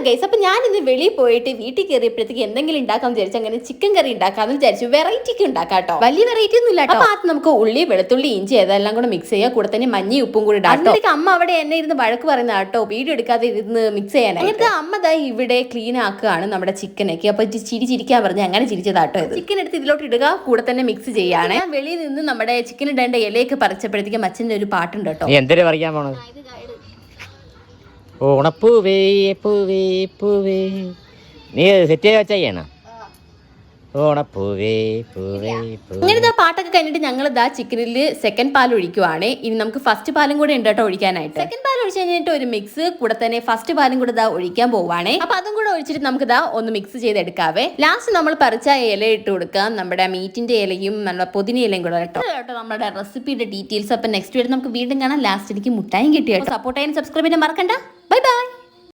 Guys, അപ്പൊ ഞാൻ ഇന്ന് വെളിയിൽ പോയിട്ട് വീട്ടിൽ കയറിയപ്പോഴത്തേക്ക് എന്തെങ്കിലും ഉണ്ടാക്കാന്ന് വിചാരിച്ചു. അങ്ങനെ ചിക്കൻ കറി ഉണ്ടാക്കാന്ന് വിചാരിച്ചു. വെറൈറ്റിക്ക് ഉണ്ടാക്കാട്ടോ, വലിയ വെറൈറ്റി ഒന്നും ഇല്ല. അപ്പൊ അത് നമുക്ക് ഉള്ളി, വെളുത്തുള്ളി, ഇഞ്ചി അതെല്ലാം കൂടെ മിക്സ് ചെയ്യുക. കൂടെ തന്നെ മഞ്ഞ ഉപ്പും കൂടി ഇടാം. അതിലേക്ക് അമ്മ അവിടെ എന്നെ ഇരുന്ന് വഴക്ക് പറയുന്ന കേട്ടോ, വീഡിയോ എടുക്കാതെ ഇരുന്ന് മിക്സ് ചെയ്യാനായിട്ട്. അമ്മ ദാ ഇവിടെ ക്ലീൻ ആക്കുകയാണ് നമ്മുടെ ചിക്കനൊക്കെ. അപ്പൊ ചിരിക്കാൻ പറഞ്ഞ് അങ്ങനെ ചിരിച്ചതാട്ടോ. ചിക്കൻ എടുത്ത് ഇതിലോട്ട് ഇടുക, കൂടെ തന്നെ മിക്സ് ചെയ്യാണ്. ഞാൻ വെളിയിൽ നിന്ന് നമ്മുടെ ചിക്കൻ ഇടേണ്ട ഇലയൊക്കെ പറിച്ചപ്പോഴത്തേക്കും അച്ഛൻ്റെ ഒരു പാട്ടുണ്ട് കേട്ടോ. എന്തൊരു പറയാൻ പോണത്? ഓണപ്പൂവേ പൂവേ പൂവേ, നീ സെറ്റ് ചെയ്യണം. ഓണപ്പൂവേ പൂവേ പൂവേ. അങ്ങനെ പാട്ടൊക്കെ കഴിഞ്ഞിട്ട് ഞങ്ങൾ ദാ ചിക്കനിൽ സെക്കൻഡ് പാൽ ഒഴിക്കുവാണ്. ഇനി നമുക്ക് ഫസ്റ്റ് പാലും കൂടെ ഉണ്ട് കേട്ടോ ഒഴിക്കാനായിട്ട്. സെക്കൻഡ് പാൽ ഒഴിച്ച് കഴിഞ്ഞിട്ട് ഒരു മിക്സ്, കൂടെ തന്നെ ഫസ്റ്റ് പാലും കൂടെ ദാ ഒഴിക്കാൻ പോവാണ്. അപ്പൊ അതും കൂടെ ഒഴിച്ചിട്ട് നമുക്ക് ദാ ഒന്ന് മിക്സ് ചെയ്തെടുക്കാവേ. ലാസ്റ്റ് നമ്മൾ പറിച്ച ഇല ഇട്ട് കൊടുക്കാം, നമ്മുടെ മീറ്റിന്റെ ഇലയും നമ്മുടെ പുതിന ഇലയും കൂടെ കേട്ടോ. നമ്മുടെ റെസിപ്പിയുടെ ഡീറ്റെയിൽസ്. അപ്പൊ നെക്സ്റ്റ് വീഡിയോ നമുക്ക് വീണ്ടും കാണാം. ലാസ്റ്റ് എനിക്ക് മുട്ടായും കിട്ടിയോ. സപ്പോർട്ട് ചെയ്യാൻ സബ്സ്ക്രൈബ് ചെയ്യാൻ മറക്കണ്ട. Bye bye.